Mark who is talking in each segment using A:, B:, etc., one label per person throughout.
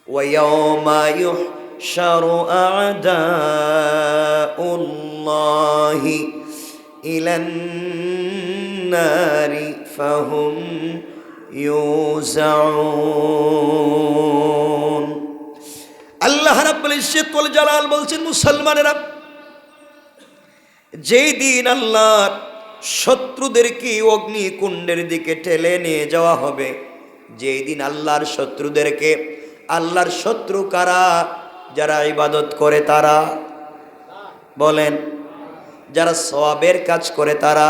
A: ويوم يحشر أعداء الله إلى النار فهم يوزعون আল্লাহ রাব্বুল ইজ্জত ওয়াল জালাল বলছেন, মুসলমানেরা, যেই দিন আল্লাহর শত্রুদেরকে অগ্নিকুণ্ডের দিকে ঠেলে নিয়ে যাওয়া হবে, যেই দিন আল্লাহর শত্রুদেরকে, আল্লাহর শত্রু কারা? যারা ইবাদত করে তারা, বলেন, যারা সওয়াবের কাজ করে তারা,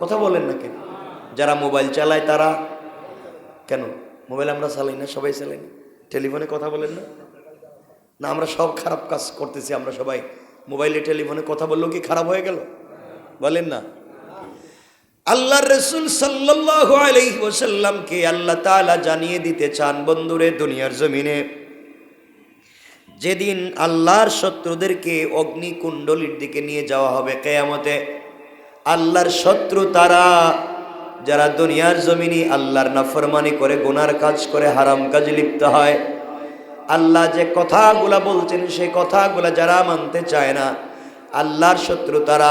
A: কথা বলেন না কেন? যারা মোবাইল চালায় তারা, কেন মোবাইল আমরা চালাই না? সবাই চালাই না? টেলিফোনে কথা বলেন না? না, আমরা সব খারাপ কাজ করতেছি। আমরা সবাই মোবাইলে টেলিফোনে কথা বললেও কি খারাপ হয়ে গেল? বলেন না। আল্লাহর রাসূল সাল্লাল্লাহু আলাইহি ওয়াসাল্লামকে আল্লাহ তাআলা জানিয়ে দিতে চান, বন্ধুরে, দুনিয়ার জমিনে যেদিন আল্লাহর শত্রুদেরকে অগ্নিকুণ্ডলীর দিকে নিয়ে যাওয়া হবে কিয়ামতে, আল্লাহর শত্রু তারা যারা দুনিয়ার জমিনে আল্লাহর নাফরমানি করে, গুনার কাজ করে, হারাম কাজে লিপ্ত হয়। আল্লাহ যে কথাগুলা বলছেন সেই কথাগুলা যারা মানতে চায় না, আল্লাহর শত্রু তারা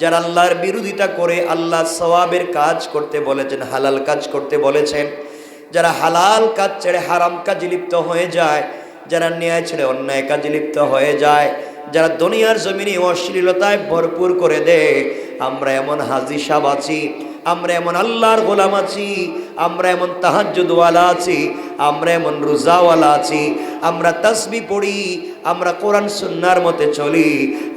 A: যারা আল্লাহর বিরোধিতা করে, আল্লাহ সওয়াবের কাজ করতে বলেছেন, হালাল কাজ করতে বলেছেন, যারা হালাল কাজ ছেড়ে হারাম কাজে লিপ্ত হয়ে যায়, যারা ন্যায় ছেড়ে অন্যায় কাজে লিপ্ত হয়ে যায়, যারা দুনিয়ার জমিনে অশ্লীলতায় ভরপুর করে দেয়। আমরা এমন হাজী সাহেব আছি, আমরা এমন আল্লাহর গোলাম আছি, আমরা এমন তাহাজ্জুদওয়ালা আছি, আমরা এমন রোজাওয়ালা আছি, আমরা তাসবিহ পড়ি, আমরা কোরআন সুন্নাহর মতে চলি,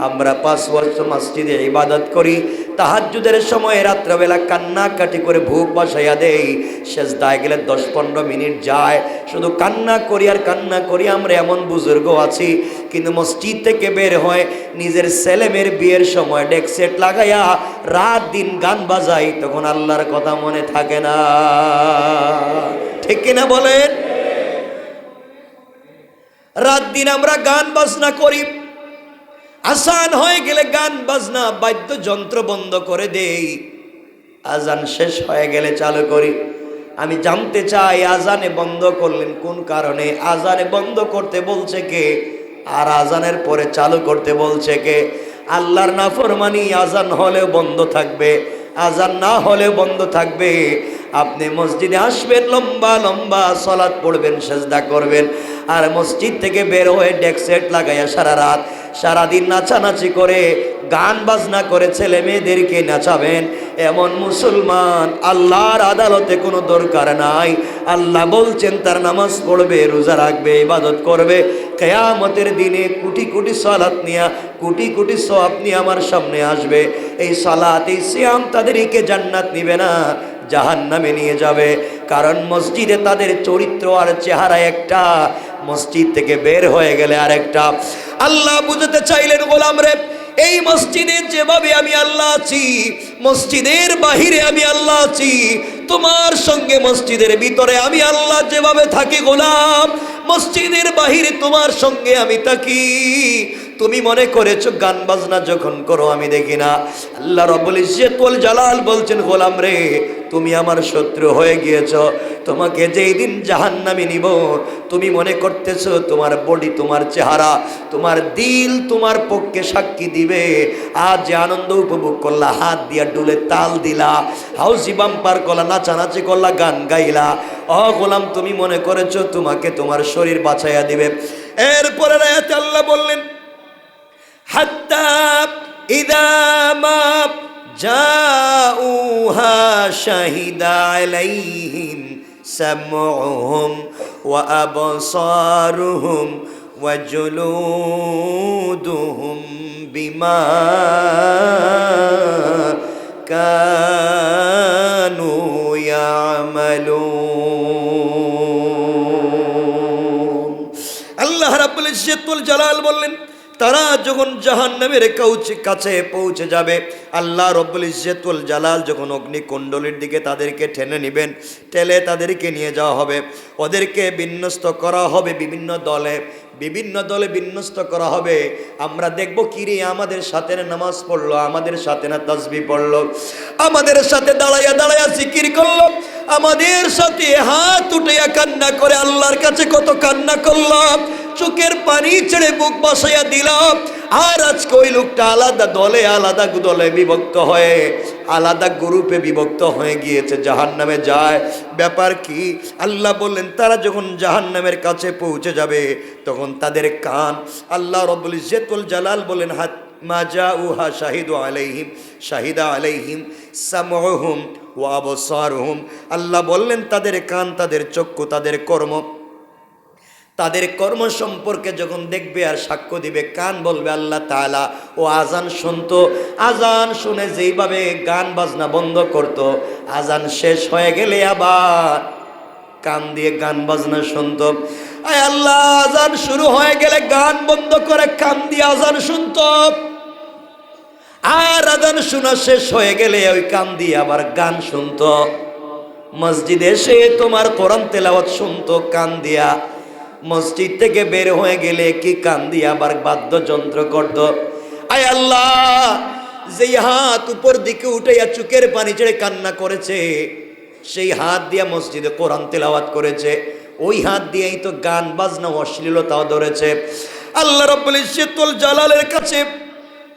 A: আমরা 5 ওয়াক্ত মসজিদে ইবাদত করি, তাহাজ্জুদের সময় রাত্রবেলা কান্নাকাটি করে ভুক বসাইয়া দেই, সেজদায় গেলে 10-15 মিনিট যায়, শুধু কান্না করি আর কান্না করি। আমরা এমন বুজুর্গ আছি, কিন্তু মসজিদ থেকে বের হয় নিজের ছেলেমেয়ের বিয়ের সময় ডেক সেট লাগাইয়া রাত দিন গান বাজাই, তখন আল্লাহর কথা মনে থাকে না। ঠিক কিনা বলেন? রাত দিন আমরা গান বাজনা করি, আজান হয়ে গেলে গান বাজনা বাদ্যযন্ত্র বন্ধ করে দেই, আজান শেষ হয়ে গেলে চালু করি। আমি জানতে চাই, আজানে বন্ধ করলেন কোন কারণে? আজানে বন্ধ করতে বলছে কে? আর আজানের পরে চালু করতে বলছে কে? আল্লাহর নাফরমানি আজান হলেও বন্ধ থাকবে, আজান না হলেও বন্ধ থাকবে। আপনি মসজিদে আসবেন, লম্বা লম্বা সালাত পড়বেন, সেজদা করবেন, আর মসজিদ থেকে বের হয়ে ডেক সেট লাগাইয়া সারা রাত সারাদিন নাচানাচি করে, গান বাজনা করে ছেলে মেয়েদেরকে নাচাবেন। এমন মুসলমান আল্লাহর আদালতে কোনো দরকার নাই। আল্লাহ বলছেন তার নামাজ পড়বে, রোজা রাখবে, ইবাদত করবে, কিয়ামতের দিনে কোটি কোটি সালাত নিয়া, কোটি কোটি সওয়াব নিয়ে আমার সামনে আসবে। এই সালাত, এই সিয়াম তাদেরকে জান্নাত নিবে না, জাহান্নামে নিয়ে যাবে। কারণ মসজিদে তাদের চরিত্র আর চেহারা একটা, মসজিদ থেকে বের হয়ে গেলে আরেকটা। আল্লাহ বুঝাতে চাইলেন, গোলাম রে, এই মসজিদে যেভাবে আমি আল্লাহ আছি, মসজিদের বাহিরে আমি আল্লাহ আছি, তোমার সঙ্গে মসজিদের ভিতরে আমি আল্লাহ যেভাবে থাকি গোলাম, মসজিদের বাহিরে তোমার সঙ্গে আমি থাকি। তুমি মনে করেছো গান বাজনা যখন করো আমি দেখি না? আল্লাহ রাব্বুল ইজ্জত ওয়াল জালাল বলছেন, গোলাম রে, তুমি আমার শত্রু হয়ে গিয়েছো। তোমাকে যেই দিন জাহান্নামে নিব, তুমি মনে করতেছো তোমার বডি, তোমার চেহারা, তোমার দিল তোমার পক্ষে সাক্ষী দিবে। আজ যে আনন্দ উপভোগ করলা, হাত দিয়া ডুলে তাল দিলা, হাউসি বাম্পার করলা, নাচানাচি করলা, গান গাইলা, ও গোলাম, তুমি মনে করেছো তোমাকে তোমার শরীর বাঁচাইয়া দিবে? এরপরে আয়াতে আল্লাহ বললেন, হাত্তা ইযা মা জাউহা শাহিদা আলাইহিম সামউহুম ওয়া আবসারুহুম ওয়া জুলুদুহুম বিমা কানু ইয়ামালুন। আল্লাহ রাব্বুল ইজ্জত ওয়াল জালাল বললেন, তারা যখন জাহান্নামের কাছে পৌঁছে যাবে, আল্লাহ রব্বুল ইজ্জত ওয়াল জালাল যখন অগ্নিকুণ্ডলীর দিকে তাদেরকে টেনে নেবেন, টেলে তাদেরকে নিয়ে যাওয়া হবে, ওদেরকে বিন্যস্ত করা হবে বিভিন্ন দলে বিন্যস্ত করা হবে। আমরা দেখব, কিরে, আমাদের সাথে নামাজ পড়লো, আমাদের সাথে না তাসবিহ পড়লো, আমাদের সাথে দাঁড়াইয়া দাঁড়াইয়া জিকির করলো, আমাদের সাথে হাত উঠাইয়া কান্না করে আল্লাহর কাছে কত কান্না করলাম, চোখের পানি ছেড়ে বুক বাসাইয়া দিলাম। আর আজকে ওই লোকটা আলাদা দলে বিভক্ত হয়ে আলাদা গ্রুপে বিভক্ত হয়ে গিয়েছে, জাহান্নামে যায়। ব্যাপার কি? আল্লাহ বললেন তারা যখন জাহান্নামের কাছে পৌঁছে যাবে তখন তাদের কান, আল্লাহ রব্বুল ইজ্জতুল জালাল বলেন হাত মাজাউহা শাহিদা আলাইহিম সামউহুম ওয়া আবসারুহুম। আল্লাহ বললেন তাদের কান, তাদের চক্ষু, তাদের কর্ম সম্পর্কে যখন দেখবে আর সাক্ষ্য দিবে, কান বলবে আল্লাহ তাআলা ও আজান শুনতো, আজান শুনে যেইভাবে গান বাজনা বন্ধ করত, আজান শেষ হয়ে গেলে আবার কান দিয়ে গান বাজনা শুনতো। আয় আল্লাহ, আজান শুরু হয়ে গেলে গান বন্ধ করে কান দিয়ে আজান শুনতো, আর আজান শোনা শেষ হয়ে গেলে ওই কান দিয়ে আবার গান শুনতো। মসজিদে এসে তোমার কোরআন তেলাওয়াত শুনতো কান দিয়া, মসজিদ থেকে বের হয়ে গেলে কি কান দিয়ে আবার বাদ্যযন্ত্র করত। আয় আল্লাহ, যেই হাত উপর দিকে উঠাইয়া চোখের পানি ছেড়ে কান্না করেছে, সেই হাত দিয়া মসজিদে কোরআন তেলাওয়াত করেছে, ওই হাত দিয়েই তো গান বাজনা অশ্লীলতাও ধরেছে। আল্লাহ রাব্বুল ইজ্জতুল জালালের কাছে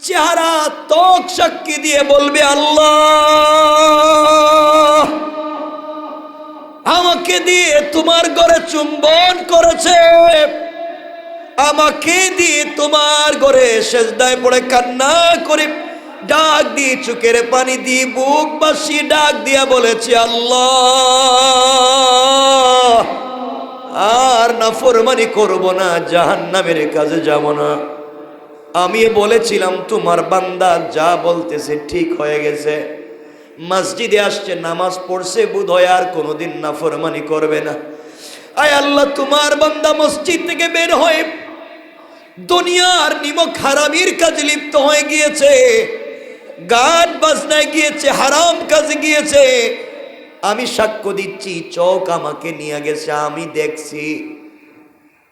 A: চেহারা ত্বক সাক্ষী দিয়ে বলবে আল্লাহ, আমাকে দিয়ে তোমার ঘরে চুম্বন করেছে, আমাকে দিয়ে তোমার ঘরে সেজদায় পড়ে কান্না করে ডাক দিয়ে চোখের পানি দিয়ে বুক বাসি ডাক দিয়া বলেছে আল্লাহ, আর নাফরমানি করব না, জাহান্নামের কাছে যাব না। আমি বলেছিলাম তোমার বান্দা যা বলতেছে ঠিক হয়ে গেছে, মসজিদে আসছে, নামাজ পড়ছে, বোধ হয় আর কোনোদিন নাফরমানি করবে না। আয় আল্লাহ, তোমার বান্দা মসজিদ থেকে বের হয়ে দুনিয়ার নিমক হারামির কাজে লিপ্ত হয়ে গিয়েছে, গান বাজনায় গিয়েছে, হারাম কাজে গিয়েছে। আমি সাক্ষ্য দিচ্ছি, চোখ আমাকে নিয়ে গেছে, আমি দেখছি,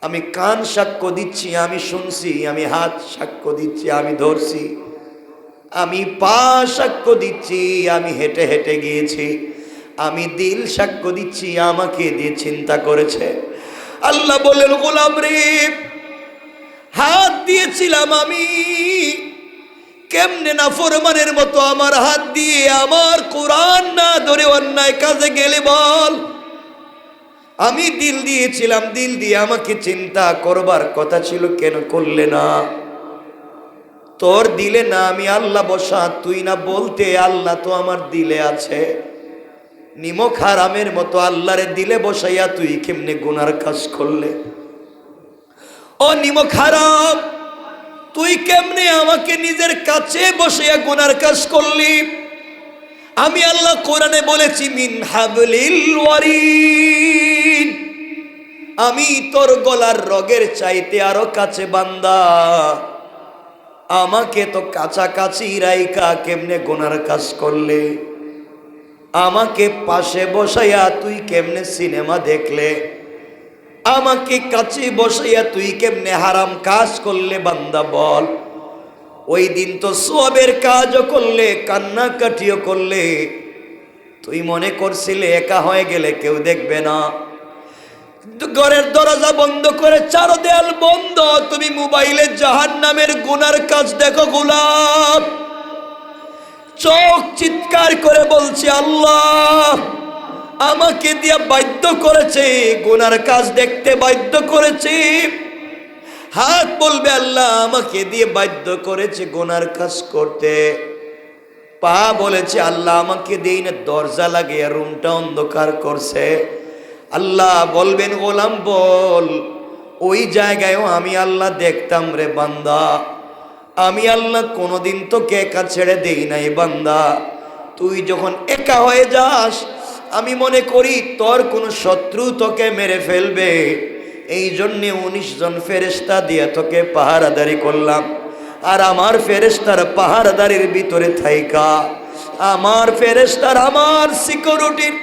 A: আমি কান সাক্ষ্য দিচ্ছি, আমি শুনছি, আমি হাত সাক্ষ্য দিচ্ছি, আমি ধরছি, আমি পা সাক্ষ্য দিচ্ছি, আমি হেঁটে হেঁটে গিয়েছি, আমি দিল সাক্ষ্য দিচ্ছি, আমাকে দিয়ে চিন্তা করেছে। আল্লাহ বললেন গোলাম রে, হাত দিয়েছিলাম আমি, কেমনে নাফরমানের মতো আমার হাত দিয়ে আমার কোরআন না ধরে অন্যায় কাজে গেলে বল? আমি দিল দিয়েছিলাম, দিল দিয়ে আমাকে চিন্তা করবার কথা ছিল, কেন করলে না? তোর দিলে না আমি আল্লাহ বসা, তুই না বলতে আল্লাহ তো আমার দিলে আছে। নিমক হারামের মতো আল্লাহরে দিলে বসাইয়া তুই কেমনে গুনার কাজ করলে? ও নিমক হারাম, তুই কেমনে আমাকে নিজের কাছে বসাইয়া গুনার কাজ করলি? আমি আল্লাহ কোরআনে বলেছি মিন হাবলিল ওয়ারিদ, আমি তোর গলার রগের চাইতে আরো কাছে বান্দা, আমাকে তো কাছাকাছি রাইকা কেমনে গুনার কাজ করলে? আমাকে পাশে বসাইয়া তুই কেমনে সিনেমা দেখলে? আমাকে কাছে বসাইয়া তুই কেমনে হারাম কাজ করলে বান্দা বল? ওই দিন তো সওয়াবের কাজও করলে, কান্নাকাটিও করলে, তুই মনে করছিলে একা হয়ে গেলে কেউ দেখবে না, ঘরের দরজা বন্ধ করে চারো দেয়াল বন্ধ, তুমি মোবাইলে জাহান্নামের গুনার কাজ দেখো গোলাম। চোখ চিৎকার করে বলছে আল্লাহ, আমাকে দিয়া বাধ্য করেছে, গুনার কাজ দেখতে বাধ্য করেছে। হাত বলবে আল্লাহ, আমাকে দিয়ে বাধ্য করেছে গুনার কাজ করতে। পা বলেছে আল্লাহ, আমাকে দিয়ে না দরজা লাগিয়ে রুমটা অন্ধকার করছে। আল্লাহ বলবেন গোলাম বল, ওই জায়গায়ও আমি আল্লাহ দেখতাম রে বান্দা, আমি আল্লাহ কোনোদিন তোকে একা ছেড়ে দেই নাই বান্দা। তুই যখন একা হয়ে যাস, আমি মনে করি তোর কোনো শত্রু তোকে মেরে ফেলবে, এই জন্যে 19 জন ফেরেশতা দিয়ে তোকে পাহারাদারি করলাম। আর আমার ফেরেশতার পাহারাদারির ভিতরে থাইকা, আমার ফেরেশতার আমার সিকিউরিটির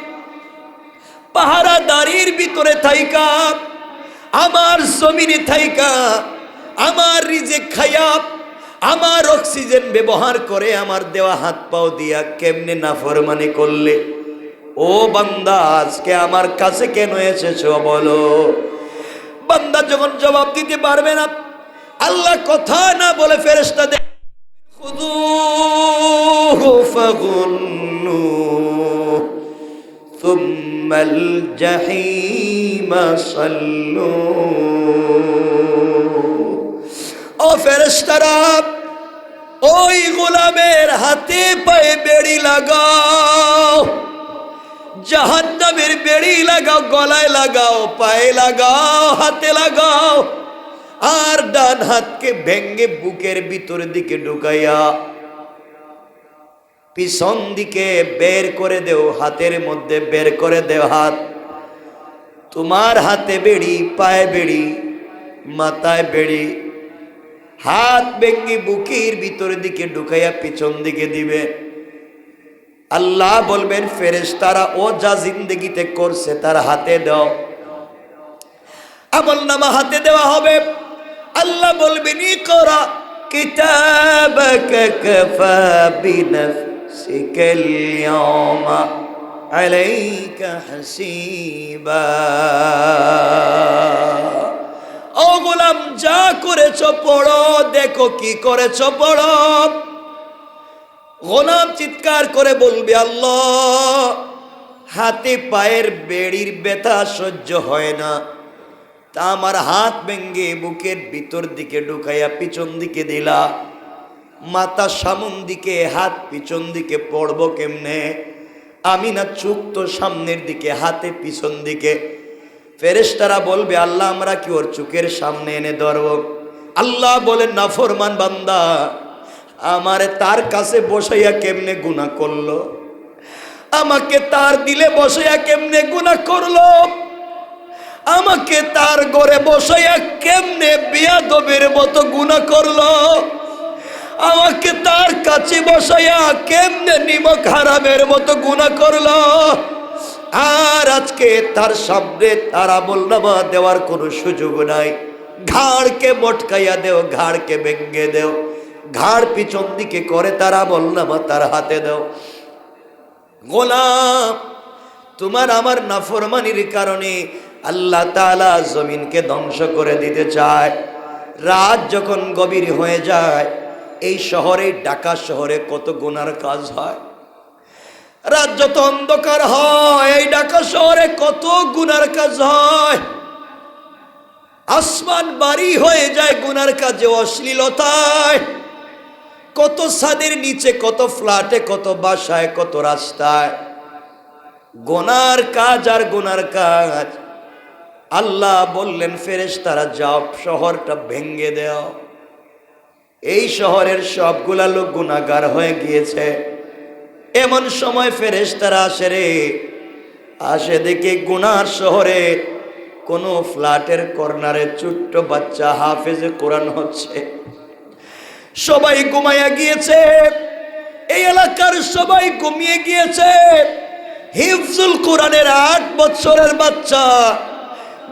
A: পাহারাদারির ভিতরে থাইকা, আমার জমিনে থাইকা, আমার রিজিক খাইয়া, আমার অক্সিজেন ব্যবহার করে, আমার দেওয়া হাত পাও দিয়া কেমনে নাফরমানি করলে? ও বান্দা, আজকে আমার কাছে কেন এসেছো বলো? বান্দা যখন জবাব দিতে পারবে না, আল্লাহ কথা না বলে ফেরেশতা দেন, খুযূহু ফাগুল্লু সুম্মাল জাহিমা সাল্লু। ও ফেরেশতারা, ওই গোলামের হাতে পায়ে বেড়ি লাগাও, জাহান্নামের বেড়ি লাগাও, গলায় লাগাও, পায়ে লাগাও, হাতে লাগাও, আর ডান হাতকে ভেঙ্গে বুকের ভিতর দিকে ঢুকাইয়া পিছন দিকে বের করে দেও, হাতের মধ্যে বের করে দেও হাত। তোমার হাতে বেড়ি, পায়ে বেড়ি, মাথায় বেড়ি, হাত ভেঙ্গে বুকের ভিতর দিকে ঢুকাইয়া পিছন দিকে দিবে। আল্লাহ বলবেন ফেরেশতারা, ও যা জিন্দেগিতে করছে তার হাতে দাও। আমলনামা হাতে দেওয়া হবে। আল্লাহ বলবেন, ইকরা কিতাবাকা কাফা বিনাফসিকাল ইয়াওমা আলাইকা হাসিবা। ও গোলাম, যা করেছো পড়ো, দেখো কি করেছো পড়ো। গোলাম চিৎকার করে বলবে, আল্লাহ, হাতে পায়ের বেড়ির ব্যথা সহ্য হয় না, তা আমার হাত ভেঙ্গে বুকের ভিতর দিকে ঢুকাইয়া পিছন দিকে দিলা, মাথা সামন দিকে, হাত পিছন দিকে পড়বো কেমনে? আমি না চোখ তো সামনের দিকে, হাতে পিছন দিকে। ফেরেশতারা বলবে, আল্লাহ, আমরা কি ওর চোখের সামনে এনে ধরব? আল্লাহ বলেন, নাফরমান বান্দা আমারে তার কাছে বসাইয়া কেমনে গুনাহ করলো, আমাকে তার দিলে বসাইয়া কেমনে গুনাহ করলো, আমাকে তার ঘরে বসাইয়া কেমনে বিয়াদবের মতো গুনাহ করলো, আমাকে তার কাছে বসাইয়া কেমনে নিমক হারামের মতো গুনাহ করলো। আর আজকে তার সামনে তারা আমলনামা দেওয়ার কোনো সুযোগ নাই। ঘাড়কে মটকাইয়া দেও, ঘাড়কে ভেঙ্গে দেও, ঘাড় পিছন দিকে করে তার আমলনামা তার হাতে দাও। গোলাম, তোমার আমার নাফরমানির কারণে আল্লাহ তাআলা জমিনকে ধ্বংস করে দিতে চায়। রাত যখন গভীর হয়ে যায়, এই শহরে, ঢাকা শহরে কত গুনার কাজ হয়। রাত যত অন্ধকার হয়, এই ঢাকা শহরে কত গুনার কাজ হয়। আসমান বাড়ি হয়ে যায় গুনার কাজে, অশ্লীলতায়। কত ছাদের নিচে, কত ফ্ল্যাটে, কত বাসায়, কত রাস্তায় গুনার কাজ আর গুনার কাজ। আল্লাহ বললেন ফেরেশতারা, যাও শহরটা ভেঙ্গে দাও। এই শহরের সবগুলা লোক গুনাহগার হয়ে গিয়েছে। এমন সময় ফেরেশতারা আসে রে, আসে দেখে গুনার শহরে কোন ফ্ল্যাটের কর্নারে ছোট্ট বাচ্চা হাফেজে কোরআন হচ্ছে। সবাই ঘুমাইয়া গিয়েছে, এই এলাকার সবাই ঘুমিয়ে গিয়েছে। হিফজুল কোরআনের 8 বছরের বাচ্চা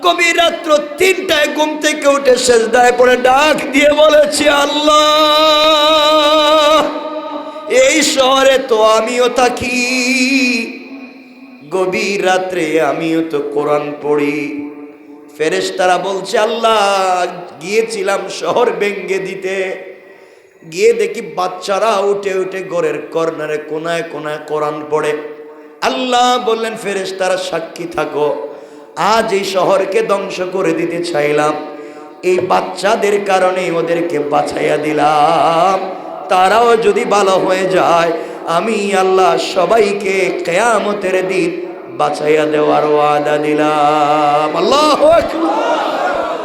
A: গভীর রাত্র 3টায় ঘুম থেকে উঠে সেজদায় পড়ে ডাক দিয়ে বলেছে, আল্লাহ, এই শহরে তো আমিও থাকি, গভীর রাত্রে আমিও তো কোরআন পড়ি। ফেরেশতারা বলছে, আল্লাহ, গিয়েছিলাম শহর ভেঙ্গে দিতে, গিয়ে দেখি বাচ্চারা উঠে উঠে ঘরের কর্নারে কোনায় কোনায় কোরআন পড়ে। আল্লাহ বললেন, ফেরেশতারা সাক্ষী থাকো, আজ এই শহরকে ধ্বংস করে দিতে চাইলাম, এই বাচ্চাদের কারণে ওদেরকে বাঁচাইয়া দিলাম। তারাও যদি ভালো হয়ে যায়, আমি আল্লাহ সবাইকে কিয়ামতের দিন বাঁচাইয়া দেওয়ার ওয়াদা দিলাম। আল্লাহু আকবার।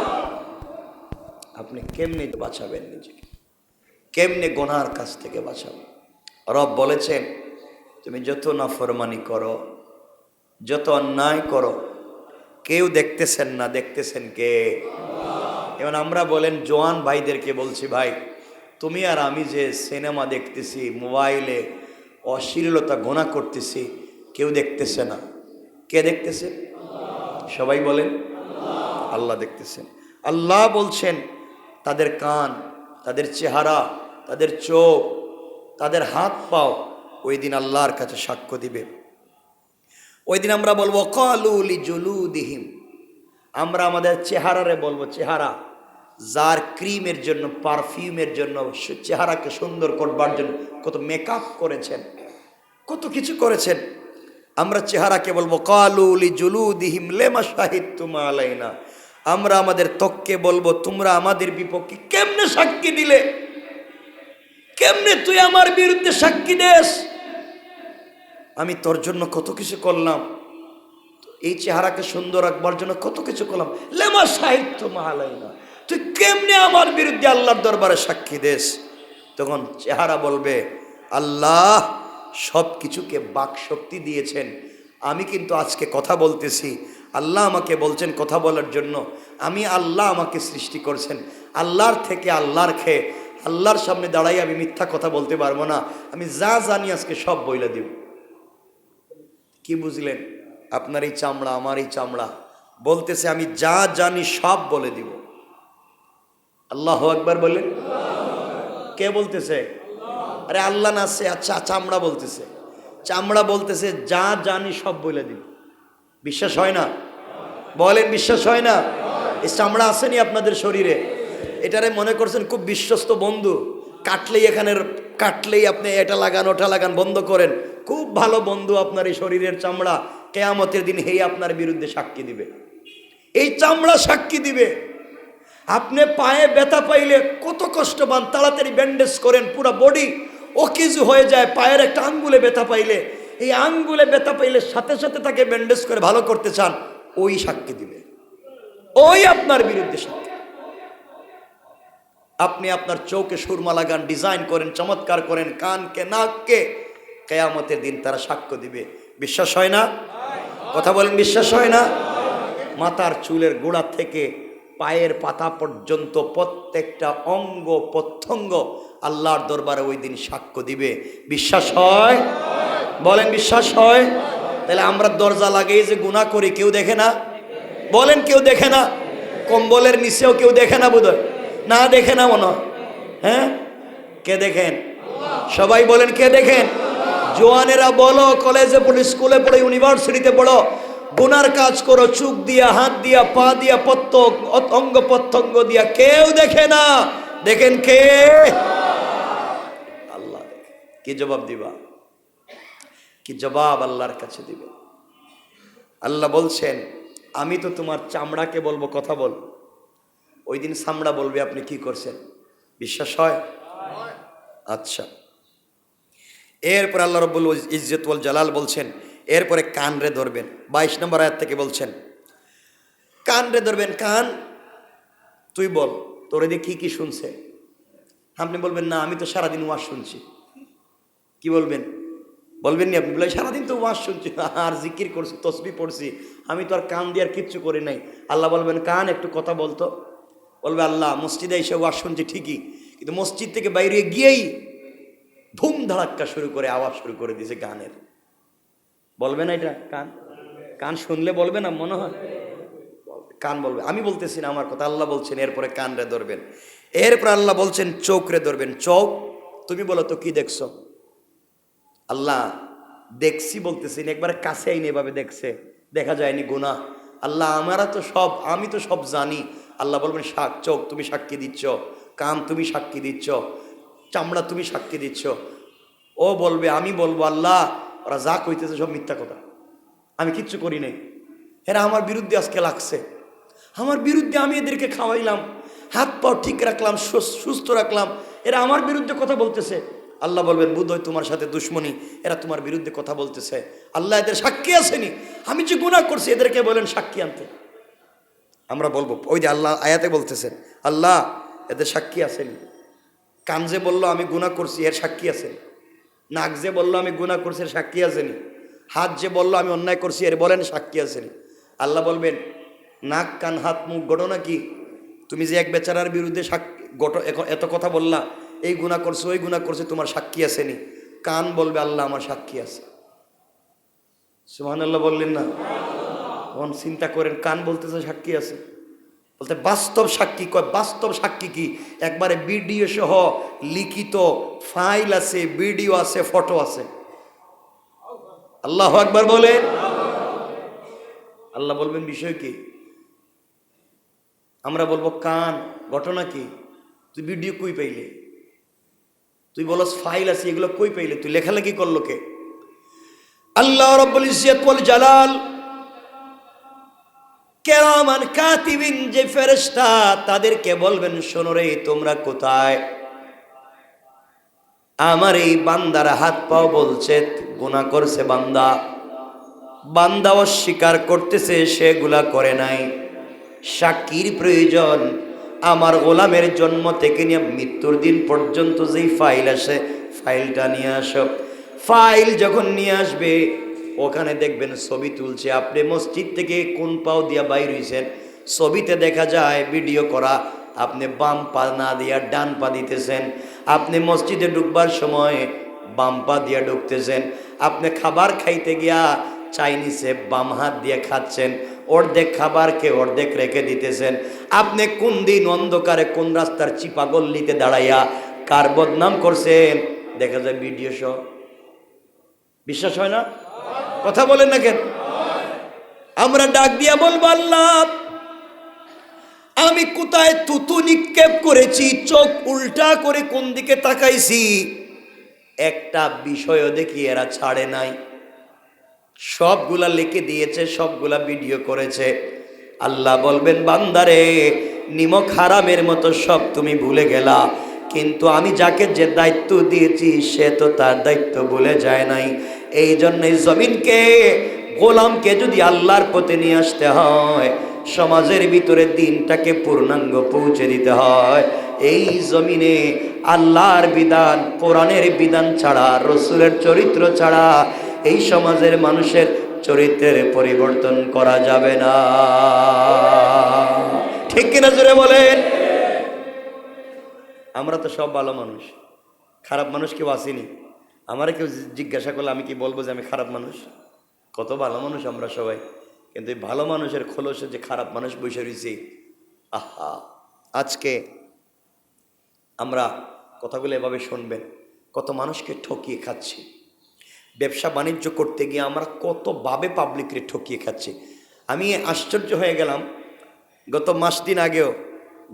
A: আপনি কেমনে বাঁচাবেন নিজেকে? কেমনে গুনার কাছ থেকে বাঁচাবেন? রব বলেছেন, তুমি যত নাফরমানি করো, যত অন্যায় করো, কেউ দেখতেছেন না, দেখতেছেন কে? এবং আমরা বলেন জওয়ান ভাইদেরকে বলছি, ভাই, তুমি আর আমি যে সিনেমা দেখতেছি, মোবাইলে অশ্লীলতা গুনাহ করতেছি, কেউ দেখতেছে না। কে দেখতেছে? সবাই বলেন, আল্লাহ দেখতেছেন। আল্লাহ বলছেন, তাদের কান, তাদের চেহারা, তাদের চোখ, তাদের হাত পাও ওই দিন আল্লাহর কাছে সাক্ষ্য দিবে। ওই দিন আমরা বলবো ক্বালু লিজুলুদিহিম, আমরা আমাদের চেহারারে বলবো, চেহারা যার ক্রিমের জন্য, পারফিউমের জন্য, চেহারাকে সুন্দর করবার জন্য কত মেকআপ করেছেন, কত কিছু করেছেন, আমরা চেহারাকে বলবো ক্বালু লিজুলুদিহিম লিমা শাহিদতুম আলাইনা, আমরা আমাদের ত্বককে বলবো তোমরা আমাদের বিপক্ষে কেমনে সাক্ষী দিলে, কেমনে তুই আমার বিরুদ্ধে সাক্ষী দেস, আমি তোর জন্য কত কিছু করলাম, এই চেহারাকে সুন্দর রাখবার জন্য কত কিছু করলাম, লেমা সাহিত্যুম আলাইনা, তুই কেমনে আমার বিরুদ্ধে আল্লাহর দরবারে সাক্ষী দেস। তখন চেহারা বলবে আল্লাহ সব কিছুকে বাক শক্তি দিয়েছেন, আমি কিন্তু আজকে কথা বলতেছি, আল্লাহ আমাকে বলছেন কথা বলার জন্য, আমি আল্লাহ আমাকে সৃষ্টি করছেন, আল্লাহর থেকে আল্লাহর খেয়ে আল্লাহর সামনে দাঁড়াই আমি মিথ্যা কথা বলতে পারবো না, আমি যা জানি আজকে সব বইলা দিব। কি বুঝলেন? আপনার এই চামড়া আমার এই চামড়া বলতেছে আমি যা জানি সব বলে দিব। আল্লাহু আকবার বলেন। কে বলতেছে? আরে আল্লাহ না সে, আচ্ছা চামড়া বলতেছে, চামড়া বলতেছে যা জানি সব বলে দিব। বিশ্বাস হয় না? বলেন বিশ্বাস হয় না? এই চামড়া আসেনি আপনাদের শরীরে, এটারে মনে করছেন খুব বিশ্বস্ত বন্ধু, কাটলেই এখানের কাটলেই আপনি এটা লাগান ওটা লাগান বন্ধ করেন, খুব ভালো বন্ধু আপনার এই শরীরের চামড়া। কিয়ামতের দিন হেই আপনার বিরুদ্ধে সাক্ষী দিবে, এই চামড়া সাক্ষী দিবে। আপনি পায়ে ব্যথা পাইলে কত কষ্ট পান, তাড়াতাড়ি ব্যান্ডেজ করেন, পুরো বডি অকেজু হয়ে যায়। পায়ের একটা আঙ্গুলে ব্যথা পাইলে, এই আঙ্গুলে ব্যথা পাইলে সাথে সাথে তাকে ব্যান্ডেজ করে ভালো করতে চান, ওই সাক্ষী দিবে, ওই আপনার বিরুদ্ধে সাক্ষী। আপনি আপনার চোখে সুরমা লাগান, ডিজাইন করেন, চমৎকার করেন, কানকে নাককে, কিয়ামতের দিন তারা সাক্ষ্য দিবে। বিশ্বাস হয় না? কথা বলেন বিশ্বাস হয় না? মাথার চুলের গোড়া থেকে পায়ের পাতা পর্যন্ত প্রত্যেকটা অঙ্গ প্রত্যঙ্গ আল্লাহর দরবারে ওই দিন সাক্ষ্য দিবে। বিশ্বাস হয়? বলেন বিশ্বাস হয়? তাহলে আমরা দরজা লাগিয়ে যে গুনাহ করি কেউ দেখে না? বলেন কেউ দেখে না? কম্বলের নিচেও কেউ দেখে না? বোধহয় না, দেখে না মনে হয়। হ্যাঁ, কে দেখেন? সবাই বলেন কে দেখেন? জোয়ানেরা বলো, কলেজে পড়ো, স্কুলে পড়ো, ইউনিভার্সিটিতে পড়ো, গুনার কাজ করো, চোখ দিয়া, হাত দিয়া, পা দিয়া, অঙ্গ প্রত্যঙ্গ দিয়া, কেউ দেখে না। দেখেন কে? আল্লাহ। কি জবাব দিবা? কি জবাব আল্লাহর কাছে দিবে? আল্লাহ বলছেন আমি তো তোমার চামড়াকে বলবো কথা বল, ওই দিন চামড়া বলবে আপনি কি করছেন। বিশ্বাস হয়? আচ্ছা, এরপর আল্লাহ রাব্বুল ইজ্জত ওয়াল জালাল বলছেন এরপরে কান রে ধরবেন। 22 নম্বর আয়াত থেকে বলছেন কান রে ধরবেন। কান তুই বল তোর এদিকে কি কি শুনছে। আপনি বলবেন না আমি তো সারাদিন ওয়াজ শুনছি। কি বলবেন? বলবেন নি আপনি? বলে সারাদিন তো ওয়াজ শুনছি আর জিকির করছি, তসবিহ পড়ছি, আমি তো আর কান দিয়ে আর কিচ্ছু করি নাই। আল্লাহ বলবেন কান একটু কথা বলতো। বলবে আল্লাহ মসজিদে এসে ওয়াজ শুনছি ঠিকই, কিন্তু মসজিদ থেকে বাইরে গিয়েই ধুম ধাড়াক্কা শুরু করে আওয়াজ শুরু করে দিয়েছে গানের। বলবে না এটা? কান কান শুনলে বলবে না? মনে হয় কান বলবে। আমি বলতেছি না আমার কথা, আল্লাহ বলছেন এরপরে কান রে ধরবেন। এরপর আল্লাহ বলছেন চোখ রে ধরবেন। চোখ তুমি বলো তো কি দেখছো? আল্লাহ দেখছি বলতেছি না, একবারে কাছে আইনি এভাবে দেখছে, দেখা যায়নি গুনাহ। আল্লাহ আমরা তো সব, আমি তো সব জানি। আল্লাহ বলবেন চোখ তুমি সাক্ষী দিচ্ছ, কান তুমি সাক্ষী দিচ্ছ, চামড়া তুমি সাক্ষী দিচ্ছ। ও বলবে আমি বলবো আল্লাহ ওরা যা কইতেছে সব মিথ্যা কথা, আমি কিচ্ছু করি নাই, এরা আমার বিরুদ্ধে আজকে লাগছে, আমার বিরুদ্ধে আমি এদেরকে খাওয়াইলাম, হাত পা ঠিক রাখলাম, সুস্থ রাখলাম, এরা আমার বিরুদ্ধে কথা বলতেছে। আল্লাহ বলবেন বোধহয় তোমার সাথে দুশ্মনী, এরা তোমার বিরুদ্ধে কথা বলতেছে। আল্লাহ এদের সাক্ষী আসেনি, আমি যে গুনাহ করছি এদেরকে বলেন সাক্ষী আনতে। আমরা বলবো ওই যে আল্লাহ আয়াতে বলতেছেন আল্লাহ এদের সাক্ষী আসেনি। কান যে বললো আমি গুনাহ করছি এর সাক্ষী আসেনি, নাক যে বললো আমি গুনাহ করছি এর সাক্ষী আসেনি, হাত যে বললো আমি অন্যায় করছি এর বলেন সাক্ষী আসেনি। আল্লাহ বলবেন নাক কান হাত মুখ ঘটনা কি? তুমি যে এক বেচারার বিরুদ্ধে এত কথা বললা, এই গুনাহ করছে ওই গুনাহ করছে, তোমার সাক্ষী আসেনি। কান বলবে আল্লাহ আমার সাক্ষী আছে। সুবহানাল্লাহ বললেন না? তখন চিন্তা করেন কান বলতেছে সাক্ষী আছে, বলতে বাস্তব সাক্ষী কয়। বাস্তব সাক্ষী কি? একবারে ভিডিও সহ লিখিত ফাইল আছে, ভিডিও আছে, ফটো আছে। আল্লাহু আকবার বলেন। আল্লাহ বলবেন বিষয় কি? আমরা বলবো কান, ঘটনা কি? তুই ভিডিও কই পাইলে? তুই বলস ফাইল আছে, এগুলো কই পাইলে? তুই লেখালেখি করলো কে? আল্লাহ রাব্বুল ইজ্জত ওয়াল জালাল কিরামান কাতিবিন যে ফেরেশতা, তাদেরকে বলবেন শোনো রে, তোমরা কোথায়? আমার এই বান্দার হাত পাও বলছে গুনাহ করছে বান্দা, বান্দা অস্বীকার করতেছে সেগুলা করে নাই। সাক্ষীর প্রয়োজন। আমার গোলামের জন্ম থেকে নিয়ে মৃত্যুর দিন পর্যন্ত যেই ফাইল আসে, ফাইলটা নিয়ে আসো। ফাইল যখন নিয়ে আসবে, ওখানে দেখবেন ছবি তুলছে। আপনি মসজিদ থেকে কোন পাও দিয়া বাইর হইছেন, ছবিতে দেখা যায় ভিডিও করা আপনি বাম পা না দিয়া ডান পা দিতেছেন। আপনি মসজিদে ঢুকবার সময় বাম পা দিয়া ঢুকতেছেন। আপনি খাবার খাইতে গিয়া চাইনিজে বাম হাত দিয়ে খাচ্ছেন, অর্ধেক খাবারকে অর্ধেক রেখে দিতেছেন। আপনি কোন দিন অন্ধকারে কোন রাস্তার চিপা গল্লিতে দাঁড়াইয়া কার বদনাম করছেন দেখা যায় ভিডিও সহ। বিশ্বাস হয় না? কথা বলেন না কেন? আমরা ডাক দিয়া বলবো আল্লাহ, আমি কোথায় থুতু নিক্ষেপ করেছি, চোখ উল্টা করে কোন দিকে তাকাইছি, একটা বিষয়ও দেখি এরা ছাড়ে নাই। সবগুলা লিখে দিয়েছে, সবগুলা ভিডিও করেছে। আল্লাহ বলবেন বান্দারে, নিমক হারামের মতো সব তুমি ভুলে গেলা, কিন্তু আমি যাকে যে দায়িত্ব দিয়েছি সে তো তার দায়িত্ব ভুলে যায় নাই। এই জন্যই জমিনকে, গোলামকে যদি আল্লাহর পথে নিয়ে আসতে হয়, সমাজের ভিতরে দিনটাকে পূর্ণাঙ্গ পৌঁছে দিতে হয়, এই জমিনে আল্লাহর বিধান, কোরআনের বিধান ছাড়া, রসুলের চরিত্র ছাড়া এই সমাজের মানুষের চরিত্রের পরিবর্তন করা যাবে না। ঠিক কিনা জোরে বলেন? আমরা তো সব ভালো মানুষ, খারাপ মানুষ কেউ আসেনি। আমার কেউ জিজ্ঞাসা করলে আমি কি বলবো যে আমি খারাপ মানুষ? কত ভালো মানুষ আমরা সবাই, কিন্তু এই ভালো মানুষের খোলসে যে খারাপ মানুষ বসে রয়েছে। আহা, আজকে আমরা কথাগুলো এভাবে শুনবেন, কত মানুষকে ঠকিয়ে খাচ্ছি। ব্যবসা বাণিজ্য করতে গিয়ে আমরা কতভাবে পাবলিকরে ঠকিয়ে খাচ্ছি। আমি আশ্চর্য হয়ে গেলাম, গত মাস দিন আগেও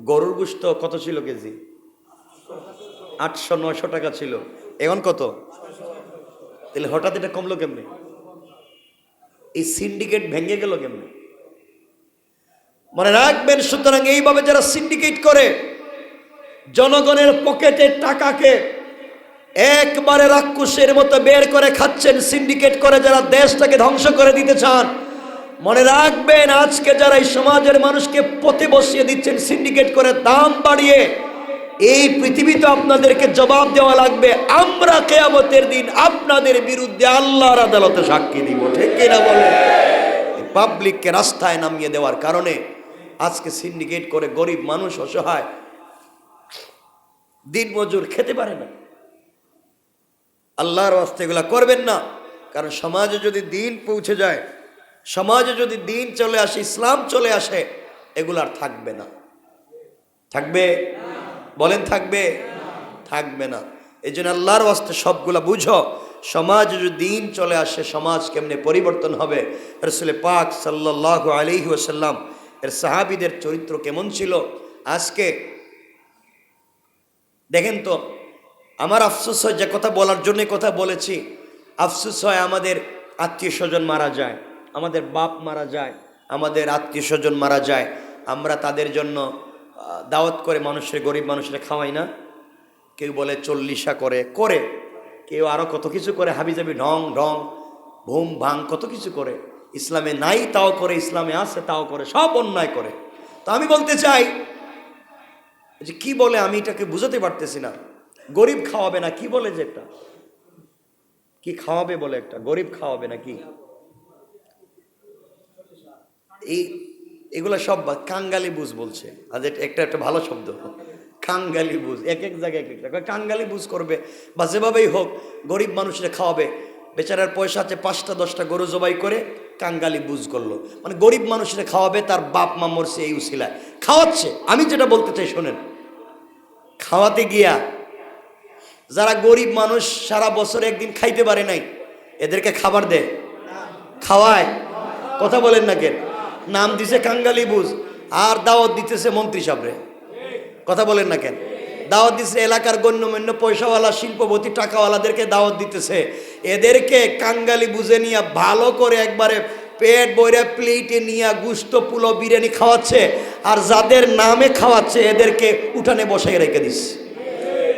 A: গরুর গোশত কত ছিল কেজি? 800-900 টাকা ছিল, এখন কত? তাহলে হঠাৎ এটা কমলো কেমনে? এই সিন্ডিকেট ভেঙে গেল কেমনে? মনে রাখবেন, সুতরাং এইভাবে যারা সিন্ডিকেট করে জনগণের পকেটের টাকাকে একবারে রাক্ষসের মতো বের করে খাচ্ছেন, সিন্ডিকেট করে যারা দেশটাকে ধ্বংস করে দিতে চান, মনে রাখবেন আজকে যারা এই সমাজের মানুষকে পথে বসিয়ে দিচ্ছেন সিন্ডিকেট করে, দাম বাড়িয়ে, এই পৃথিবীতে আপনাদেরকে জবাব দেওয়া লাগবে। আমরা কিয়ামতের দিন আপনাদের বিরুদ্ধে আল্লাহর আদালতে সাক্ষী দিব। ঠিক কিনা বলেন? পাবলিককে রাস্তায় নামিয়ে দেওয়ার কারণে আজকে সিন্ডিকেট করে গরিব মানুষ, অসহায় দিন মজুর খেতে পারে না। আল্লাহর ওয়াস্তে এগুলা করবেন না, কারণ সমাজে যদি দিন পৌঁছে যায়, সমাজে যদি দিন চলে আসে, ইসলাম চলে আসে, এগুলো আর থাকবে না। থাকবে? বলেন থাকবে? থাকবে না। এই জন্য আল্লাহর ওয়াস্তে সবগুলা বুঝো, সমাজে যদি দিন চলে আসে সমাজ কেমনে পরিবর্তন হবে। রাসূল পাক সাল্লাল্লাহু আলাইহি ওয়াসাল্লাম এর সাহাবীদের চরিত্র কেমন ছিল। আজকে দেখেন তো, আমার আফসোস হয়, যে কথা বলার জন্য কথা বলেছি, আফসোস হয় আমাদের আত্মীয় স্বজন মারা যায়, আমাদের বাপ মারা যায়, আমাদের আত্মীয় স্বজন মারা যায়, আমরা তাদের জন্য দাওয়াত করে মানুষের, গরিব মানুষের খাওয়াই না। কেউ বলে চল্লিশা করে, কেউ আরও কত কিছু করে, হাবিজাবি ঢং ঢং ভুম ভাং কত কিছু করে। ইসলামে নাই তাও করে, ইসলামে আছে তাও করে, সব অন্যায় করে। তো আমি বলতে চাই যে কি বলে, আমি এটাকে বুঝাতে পারতেছি না। গরিব খাওয়াবে না, কি বলে যে একটা কি খাওয়াবে বলে, একটা গরিব খাওয়াবে না কি, এগুলা সব কাঙ্গালি বুঝ বলছে। আর একটা একটা ভালো শব্দ, কাঙ্গালি বুঝ। এক এক জায়গায় এক একটা কাঙ্গালি বুঝ করবে, বা যেভাবেই হোক গরিব মানুষরা খাওয়াবে। বেচারার পয়সা আছে, 5টা-10টা গরু জবাই করে কাঙ্গালি বুঝ করলো, মানে গরিব মানুষরা খাওয়াবে, তার বাপ মা মরছে এই উসিলায় খাওয়াচ্ছে। আমি যেটা বলতে চাই শোনেন, খাওয়াতে গিয়া যারা গরিব মানুষ সারা বছর একদিন খাইতে পারে নাই, এদেরকে খাবার দেয়, খাওয়ায়। কথা বলেন না কেন? নাম দিছে কাঙ্গালি বুঝ, আর দাওয়াত দিতেছে মন্ত্রী সাহেবরে। কথা বলেন না কেন? দাওয়াত দিচ্ছে এলাকার গণ্যমান্য পয়সাওয়ালা শিল্পপতি টাকাওয়ালাদেরকে দাওয়াত দিতেছে। এদেরকে কাঙ্গালি বুঝে নিয়ে ভালো করে একবারে পেট বইরে প্লেটে নিয়ে গুস্ত পুলো বিরিয়ানি খাওয়াচ্ছে, আর যাদের নামে খাওয়াচ্ছে এদেরকে উঠানে বসাই রেখে দিচ্ছে।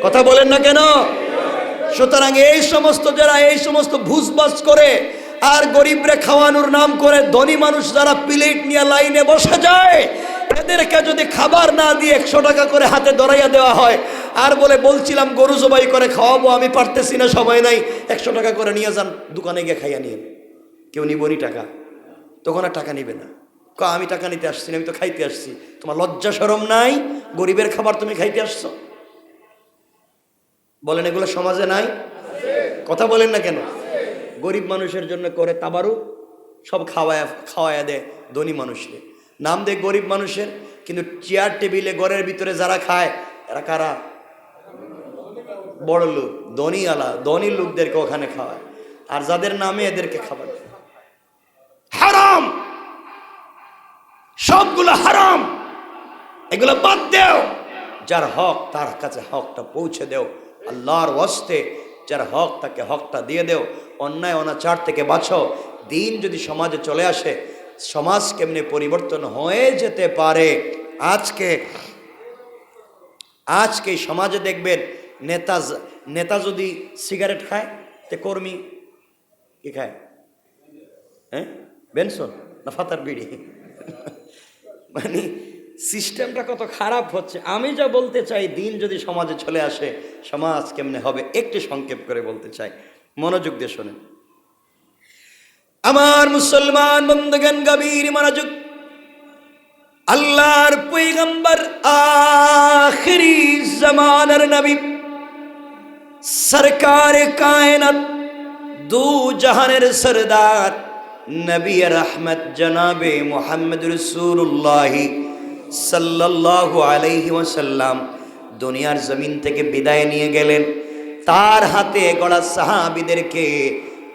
A: কথা বলেন না কেন? সুতরাং এই সমস্ত যারা এই সমস্ত ভুজবাজ করে আর গরিবরে খাওয়ানোর নাম করে ধনী মানুষ যারা প্লেট নিয়ে লাইনে বসে যায়, এদেরকে যদি খাবার না দিয়ে 100 টাকা করে হাতে ধরাইয়া দেওয়া হয় আর বলছিলাম গরু জবাই করে খাওয়াবো, আমি পারতেছি না, সবাই নাই, 100 টাকা করে নিয়ে যান, দোকানে গিয়ে খাইয়া নিয়ে। কেউ নিবনি টাকা? তখন আর টাকা নিবে না। আমি টাকা নিতে আসছি না, আমি তো খাইতে আসছি। তোমার লজ্জা শরম নাই? গরিবের খাবার তুমি খাইতে আসছো? বলেন এগুলো সমাজে নাই? কথা বলেন না কেন? গরিব মানুষের জন্য করে তাবারু, সব খাওয়ায়া দেয় ধনী মানুষকে, নাম দেয় গরিব মানুষের, কিন্তু চেয়ার টেবিলে ঘরের ভিতরে যারা খায় এরা কারা? বড় লোক, ধনী লোকদেরকে ওখানে খাওয়ায়, আর যাদের নামে এদেরকে খাবার। হারাম, সবগুলো হারাম, এগুলো বাদ দেও। যার হক তার কাছে হকটা পৌঁছে দেও, আল্লাহর ওয়াস্তে যার হক তাকে হকটা দিয়ে দেও, অন্যায় অনাচার থেকে বাঁচো। দিন যদি সমাজে চলে আসে, সমাজ কেমনে পরিবর্তন হয়ে যেতে পারে। আজকে সমাজে দেখবেন নেতা যদি সিগারেট খায়, তে কর্মী কি খায়? হ্যাঁ, বেনসন না ফাতার বিড়ি? মানে সিস্টেমটা কত খারাপ হচ্ছে। আমি যা বলতে চাই, দিন যদি সমাজে চলে আসে, সমাজ কেমনে হবে একটু সংক্ষেপ করে বলতে চাই, মনোযোগ দিয়ে শোনেন। আমার মুসলমান বন্ধুগণ, গভীর মনোযোগ। আল্লাহর পয়গম্বর, আখিরি জামানার নবী, সরকার কায়নাত, দু জাহানের সরদার, নবী রহমত জনাবে মুহাম্মদ রাসূলুল্লাহ সাল্লাল্লাহু আলাইহি ওয়াসাল্লাম দুনিয়ার জমিন থেকে বিদায় নিয়ে গেলেন। তার হাতে গড়া সাহাবীদেরকে,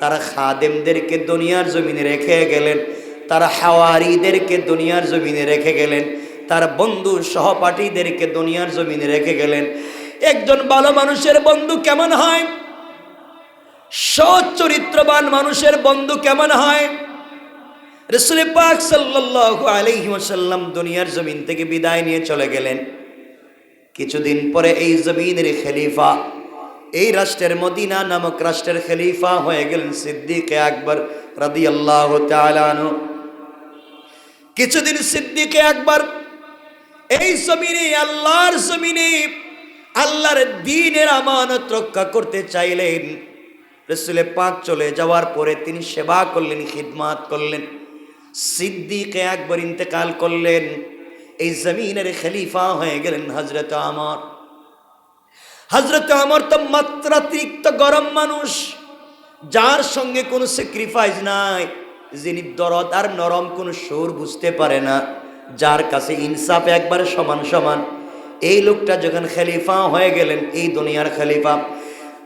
A: তার খাদেমদেরকে দুনিয়ার জমিনে রেখে গেলেন, তার হাওয়ারিদেরকে দুনিয়ার জমিনে রেখে গেলেন, তার বন্ধু সহপাঠীদেরকে দুনিয়ার জমিনে রেখে গেলেন। একজন ভালো মানুষের বন্ধু কেমন হয়? সৎ চরিত্রবান মানুষের বন্ধু কেমন হয়? রাসূল পাক সাল্লাল্লাহু আলাইহি ওয়াসাল্লাম দুনিয়ার জমিন থেকে বিদায় নিয়ে চলে গেলেন। কিছুদিন পরে এই জমিনের খলিফা, এই রাষ্ট্রের মদিনা নামক রাষ্ট্রের খলিফা হয়ে গেলেন সিদ্দিক আকবর রাদিয়াল্লাহু তাআলা আনহু। কিছুদিন সিদ্দিক আকবর এই জমিনে, আল্লাহর জমিনে আল্লাহর দ্বীনের আমানত রক্ষা করতে চাইলেন। রাসূল পাক চলে যাওয়ার পরে তিনি সেবা করলেন, খিদমত করলেন। সিদ্দিক আকবর ইন্তেকাল করলেন, এই জমিনের খলিফা হয়ে গেলেন হযরত ওমর। হযরত ওমর তো মাত্রাতিরিক্ত গরম মানুষ, যার সঙ্গে কোনো স্যাক্রিফাইস নাই, যিনি দরদ আর নরম কোনো সুর বুঝতে পারে না, যার কাছে ইনসাফ একবারে সমান সমান। এই লোকটা যখন খলিফা হয়ে গেলেন, এই দুনিয়ার খলিফা,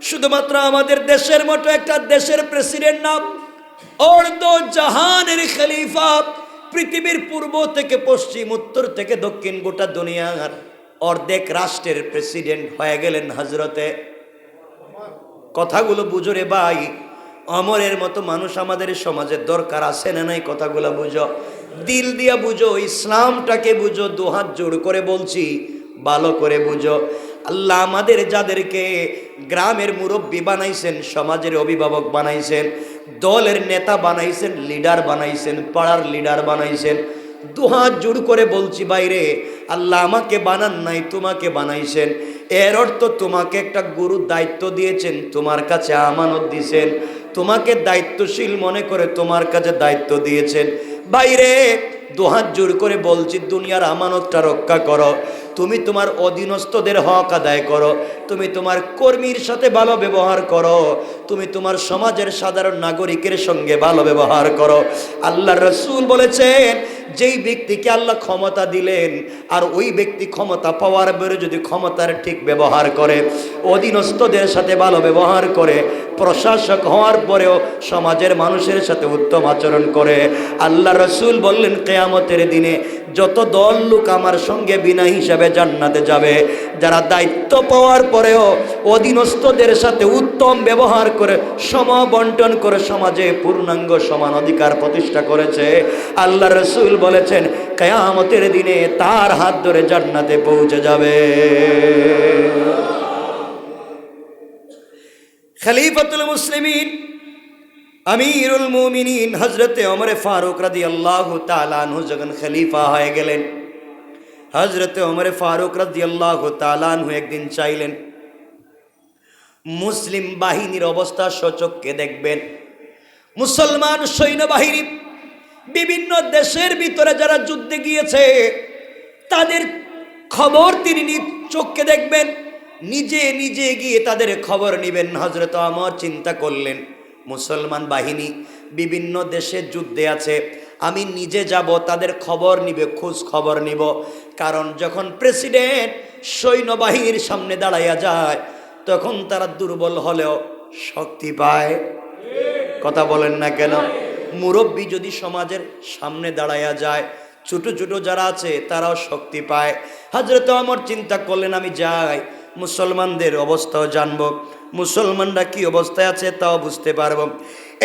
A: শুধুমাত্র আমাদের দেশের মতো একটা দেশের প্রেসিডেন্ট না, অর্ধ জাহানের খলিফা, পৃথিবীর পূর্ব থেকে পশ্চিম, উত্তর থেকে দক্ষিণ, গোটা দুনিয়ার অর্ধেক রাষ্ট্রের প্রেসিডেন্ট হয়ে গেলেন হযরতে। কথাগুলো বুঝো রে ভাই, অমরের মতো মানুষ আমাদের সমাজে দরকার আছে না নাই? কথাগুলো বুঝো, দিল দিয়া বুঝো, ইসলামটাকে বুঝো। দুহাত জোড় করে বলছি, ভালো করে বুঝো। আল্লাহ আমাদের যাদেরকে গ্রামের মুরব্বী বানাইছেন, সমাজের অভিভাবক বানাইছেন, দলের নেতা বানাইছেন, লিডার বানাইছেন, পাড়ার লিডার বানাইছেন, দুহাত জোড় করে বলছি বাইরে, আল্লাহ আমাকে বানান নাই, তোমাকে বানাইছেন। এর অর্থ তোমাকে একটা গুরুর দায়িত্ব দিয়েছেন, তোমার কাছে আমানত দিয়েছেন, তোমাকে দায়িত্বশীল মনে করে তোমার কাছে দায়িত্ব দিয়েছেন। বাইরে দুহাত জোড় করে বলছি, দুনিয়ার আমানতটা রক্ষা করো। তুমি তোমার অধীনস্থদের হক আদায় করো, তুমি তোমার কর্মীর সাথে ভালো ব্যবহার করো, তুমি তোমার সমাজের সাধারণ নাগরিকের সঙ্গে ভালো ব্যবহার করো। আল্লাহর রাসূল বলেছেন, যেই ব্যক্তিকে আল্লাহ ক্ষমতা দিলেন আর ওই ব্যক্তি ক্ষমতা পাওয়ার পরে যদি ক্ষমতার ঠিক ব্যবহার করে, অধীনস্থদের সাথে ভালো ব্যবহার করে, প্রশাসক হওয়ার পরেও সমাজের মানুষের সাথে উত্তম আচরণ করে। আল্লাহ রসুল বললেন কিয়ামতের দিনে যত দল লোক আমার সঙ্গে বিনা হিসাবে জান্নাতে যাবে, যারা দায়িত্ব পাওয়ার পরেও অধীনস্থদের সাথে উত্তম ব্যবহার করে সমবন্টন করে সমাজে পূর্ণাঙ্গ সমান অধিকার প্রতিষ্ঠা করেছে, আল্লাহ রসুল বলেছেন কিয়ামতের দিনে তার হাত ধরে জান্নাতে পৌঁছে যাবে। খলিফাতুল মুসলিমিন আমিরুল মুমিনিন হযরতে ওমর ফারুক রাদিয়াল্লাহু তাআলা আনহু যখন খলিফা হয়ে গেলেন, হযরতে ওমর ফারুক রাদিয়াল্লাহু তাআলা আনহু একদিন চাইলেন মুসলিম বাহিনীর অবস্থা সচক্ষে দেখবেন। মুসলমান সৈন্যবাহিনী বিভিন্ন দেশের ভিতরে যারা যুদ্ধে গিয়েছে তাদের খবর তিনি নিজ চোখে দেখবেন, নিজে নিজে গিয়ে তাদের খবর নেবেন। হযরত ওমর চিন্তা করলেন মুসলমান বাহিনী বিভিন্ন দেশে যুদ্ধে আছে, আমি নিজে যাব তাদের খবর নিবে, খোঁজ খবর নিব। কারণ যখন প্রেসিডেন্ট সৈন্যবাহিনীর সামনে দাঁড়াইয়া যায় তখন তারা দুর্বল হলেও শক্তি পায়। কথা বলেন না কেন? মুরব্বী যদি সমাজের সামনে দাঁড়াইয়া যায় ছোট ছোট যারা আছে তারাও শক্তি পায়। হযরত ওমর চিন্তা করলেন আমি যাই, মুসলমানদের অবস্থাও জানবো, মুসলমানরা কি অবস্থায় আছে তাও বুঝতে পারবো।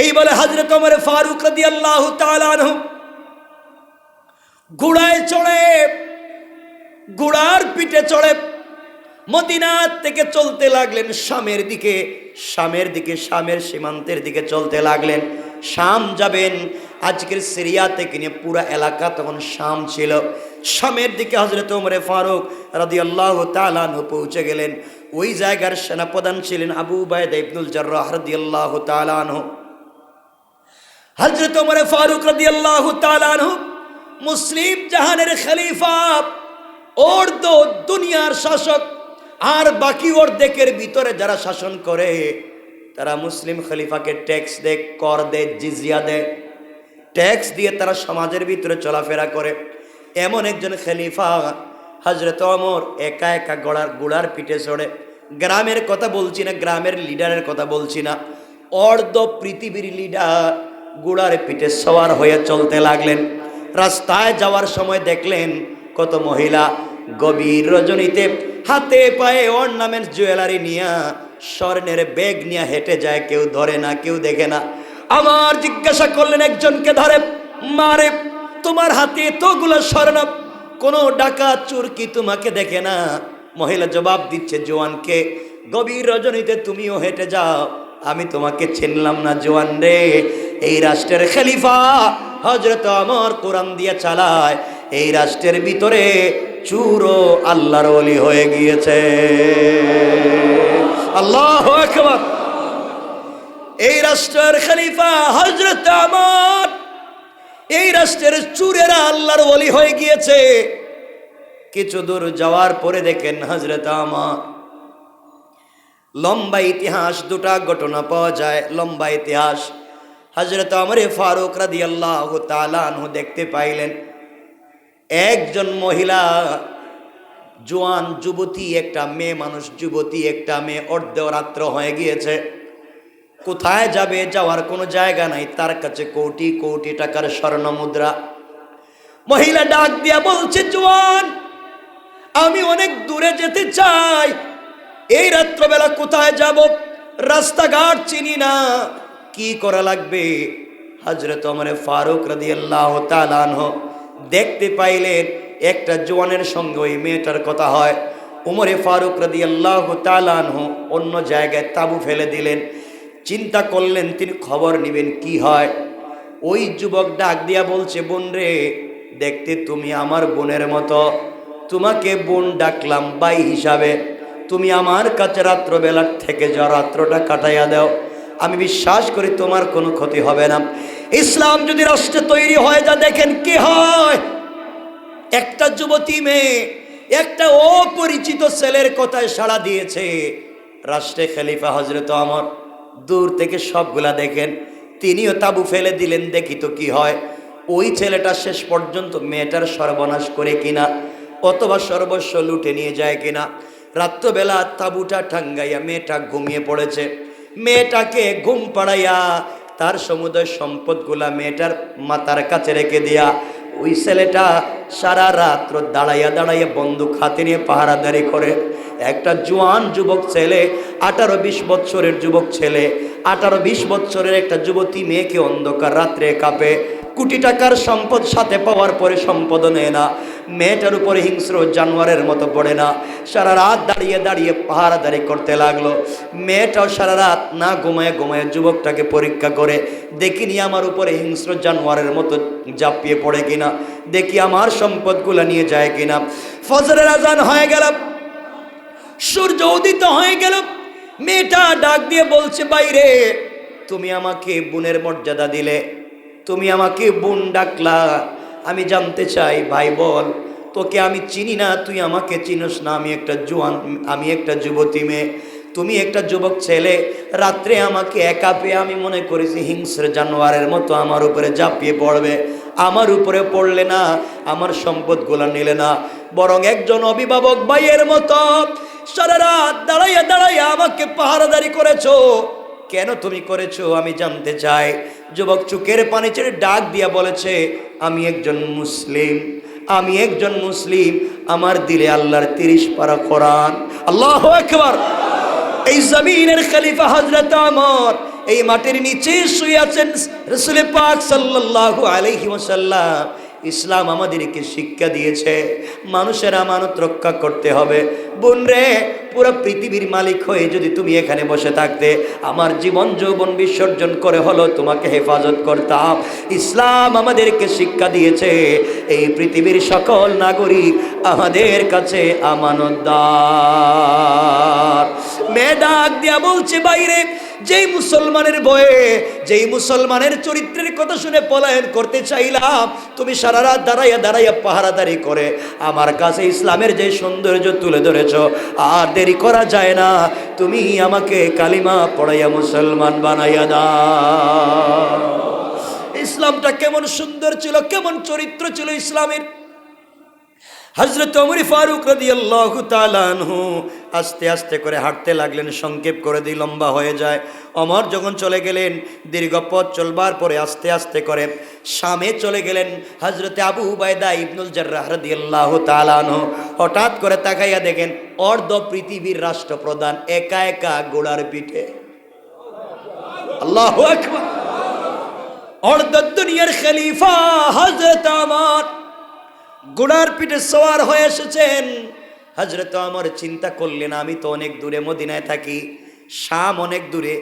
A: এই বলে হযরত ওমর ফারুক রাদিয়াল্লাহু তাআলা আনহু ঘোড়ায় চড়ে, ঘোড়ার পিঠে চড়ে মদিনা থেকে চলতে লাগলেন শামের দিকে, শামের সীমান্তের দিকে চলতে লাগলেন। শাম যাবেন, আজকের সিরিয়া থেকে নিয়ে পুরো এলাকা তখন শাম ছিল। শামের দিকে হযরত ওমর ফারুক রাদিয়াল্লাহু তাআলা আনহু পৌঁছে গেলেন। ওই জায়গার সেনাপ্রধান ছিলেন আবু উবাইদা ইবনুল জাররাহ রাদিয়াল্লাহু তাআলা আনহু। হযরত ওমর ফারুক রাদিয়াল্লাহু তাআলা আনহু মুসলিম জাহানের খলিফা, অর্ধ দুনিয়ার শাসক, আর বাকি অর্ধেকের ভিতরে যারা শাসন করে তারা মুসলিম খলিফাকে ট্যাক্স দেয়, কর দেয়, জিজিয়া দেয়। ট্যাক্স দিয়ে তারা সমাজের ভিতরে চলাফেরা করে। এমন একজন খলিফা হযরত ওমর একা একা ঘোড়ার পিঠে চড়ে, গ্রামের কথা বলছি না, গ্রামের লিডারের কথা বলছি না, অর্ধ পৃথিবীর লিডার ঘোড়ার পিঠে সওয়ার হয়ে চলতে লাগলেন। রাস্তায় যাওয়ার সময় দেখলেন কত মহিলা গভীর রজনীতে হাতে পায়ে অর্নামেন্টস জুয়েলারি নিয়ে, স্বর্ণের ব্যাগ নিয়ে হেঁটে যায়, কেউ ধরে না, কেউ দেখে না। আমার জিজ্ঞাসা করলেন একজনকে ধরে, মারে তোমার হাতে এতগুলো স্বর্ণ, কোনো ডাকাত চোর কি তোমাকে দেখে না? মহিলা জবাব দিচ্ছে জওয়ানকে, গভীর রজনীতে তুমিও হেঁটে যাও, আমি তোমাকে চিনলাম না জওয়ান রে। এই রাষ্ট্রের খলিফা হযরত ওমর কোরআন দিয়ে চালায়, এই রাষ্ট্রের ভিতরে চুরো আল্লাহর ওলি হয়ে গিয়েছে। আল্লাহু আকবার। এই রাষ্ট্রের খলিফা হযরত ওমর, এই রাষ্ট্রের চুরেরা আল্লাহর ওলি হয়ে গিয়েছে। কিছু দূর যাওয়ার পরে দেখেন হযরত ওমর, লম্বা ইতিহাস, দুটা ঘটনা পাওয়া যায়, লম্বা ইতিহাস। হযরত ওমর ফারুক রাদিয়াল্লাহু তাআলা আনহু দেখতে পাইলেন একজন মহিলা, জোয়ান যুবতী একটা মেয়ে মানুষ, যুবতী একটা মেয়ে, অর্ধরাত্র হয়ে গিয়েছে, কোথায় যাবে, যাওয়ার কোনো জায়গা নাই, তার কাছে কোটি কোটি টাকার স্বর্ণ মুদ্রা। মহিলা ডাক দিয়া বলছে, জোয়ান আমি অনেক দূরে যেতে চাই, এই রাত্রবেলা কোথায় যাব, রাস্তাঘাট চিনি না, কি করা লাগবে? হযরত ওমর ফারুক রাদিয়াল্লাহু তাআলা আনহু দেখতে পাইলেন একটা জওয়ানের সঙ্গে ওই মেয়েটার কথা হয়। ওমর ফারুক রাদিয়াল্লাহু তাআলা আনহু অন্য জায়গায় তাঁবু ফেলে দিলেন। চিন্তা করলেন তিনি খবর নেবেন কি হয়। ওই যুবক ডাক দিয়া বলছে, বোন রে, দেখতে তুমি আমার বোনের মতো, তোমাকে বোন ডাকলাম ভাই হিসাবে, তুমি আমার কাছে রাত্রবেলা থেকে যাও, রাত্রটা কাটাইয়া দাও, আমি বিশ্বাস করি তোমার কোনো ক্ষতি হবে না। ইসলাম যদি রাষ্ট্রে তৈরি হয়ে যা, দেখেন কি হয়। একটা যুবতী মেয়ে একটা অপরিচিত ছেলের কথায় সাড়া দিয়েছে। রাষ্ট্রে খলিফা হযরত ওমর দূর থেকে সবগুলা দেখেন, তিনিও তাঁবু ফেলে দিলেন, দেখি তো কি হয়। ওই ছেলেটা শেষ পর্যন্ত মেয়েটার সর্বনাশ করে কিনা, অথবা সর্বস্ব লুটে নিয়ে যায় কিনা। রাত্রবেলা তাঁবুটা টাঙ্গাইয়া মেয়েটা ঘুমিয়ে পড়েছে। মেয়েটাকে ঘুম পাড়াইয়া তার সমুদয় সম্পদগুলা মেয়েটার মাথার কাছে রেখে দিয়া ওই ছেলেটা সারা রাত্র দাঁড়াইয়া দাঁড়াইয়া বন্দুক হাতে নিয়ে পাহারাদারি করে। একটা জোয়ান যুবক ছেলে, 18-20 বছরের যুবক ছেলে, 18-20 বছরের একটা যুবতী মেয়েকে অন্ধকার রাত্রে কাঁপে। কোটি টাকার সম্পদ সাথে পাওয়ার পরে সম্পদও নেয় না, মেয়েটার উপরে হিংস্র জানোয়ারের মতো পড়ে না। সারা রাত দাঁড়িয়ে দাঁড়িয়ে পাহারাদারি করতে লাগলো। মেয়েটাও সারা রাত না ঘুমায় ঘুমায় যুবকটাকে পরীক্ষা করে, দেখিনি আমার উপরে হিংস্র জানোয়ারের মতো ঝাঁপিয়ে পড়ে কিনা, দেখি আমার সম্পদগুলো নিয়ে যায় কিনা। ফজরের আজান হয়ে গেল, সূর্য উদিত হয়ে গেল। মেয়েটা ডাক দিয়ে বলছে, বাইরে তুমি আমাকে বোনের মর্যাদা দিলে, তুমি আমাকে বোন ডাকলা, আমি জানতে চাই ভাই বল, তোকে আমি চিনি না, তুই আমাকে চিনিস না, আমি একটা জোয়ান, আমি একটা যুবতী মেয়ে, তুমি একটা যুবক ছেলে। রাত্রে আমাকে একা পেয়ে আমি মনে করেছি হিংস্র জানোয়ারের মতো আমার উপরে ঝাঁপিয়ে পড়বে, আমার উপরে পড়লে না, আমার সম্পদগুলো নিলে না, বরং একজন অভিভাবক ভাইয়ের মতো সারা রাত দাঁড়াইয়া দাঁড়াইয়া আমাকে পাহারাদারি করেছো। কেন তুমি করেছো আমি জানতে চাই। যুবক চুকের পানি ছেড়ে ডাক দিয়া বলেছে, আমি একজন মুসলিম, আমি একজন মুসলিম, আমার দিলে আল্লাহর 30 পারা কোরআন। আল্লাহু আকবার। এই জমিনের খলিফা হযরত ওমর এই মাটির নিচে শুয়ে আছেন রাসূল পাক সাল্লাল্লাহু আলাইহি ওয়াসাল্লাম। ইসলাম আমাদেরকে শিক্ষা দিয়েছে মানুষের আমানত রক্ষা করতে হবে। বোন রে, পুরো পৃথিবীর মালিক হয়ে যদি তুমি এখানে বসে থাকতে, আমার জীবন যৌবন বিসর্জন করে হলো তোমাকে হেফাজত করতাম। ইসলাম আমাদেরকে শিক্ষা দিয়েছে এই পৃথিবীর সকল নাগরিক আমাদের কাছে আমানতদার। মেয়ে ডাক দিয়া বলছে, বাইরে যেই মুসলমানের ভয়ে, যেই মুসলমানের চরিত্রের কথা শুনে পলায়ন করতে চাইলাম, তুমি সারা রাত দাঁড়াইয়া দাঁড়াইয়া পাহারাদারি করে আমার কাছে ইসলামের যে সৌন্দর্য তুলে ধরেছ, আর দেরি করা যায় না, তুমি আমাকে কালিমা পড়াইয়া মুসলমান বানাইয়া দাও। ইসলামটা কেমন সুন্দর ছিল, কেমন চরিত্র ছিল ইসলামের। হযরত ওমর ফারুক রাদিয়াল্লাহু তাআলা আনহু আস্তে আস্তে করে হাঁটতে লাগলেন। সংক্ষেপ করে দিই, লম্বা হয়ে যায়। ওমর যখন চলে গেলেন, দীর্ঘ পথ চলবার পরে আস্তে আস্তে করে শামে চলে গেলেন। হযরতে আবু উবাইদা ইবনুল জাররাহ রাদিয়াল্লাহু তাআলা আনহু হঠাৎ করে তাকাইয়া দেখেন অর্ধ পৃথিবীর রাষ্ট্রপ্রধান একা একা ঘোড়ার পিঠে। আল্লাহু আকবার। অর্ধ দুনিয়ার খলিফা হযরত ওমর ঘোড়ার পিঠে সওয়ার হয়ে এসেছেন। হযরত ওমর চিন্তা করলেন, আমি তো অনেক দূরে মদিনায় থাকি, শাম অনেক দূরে,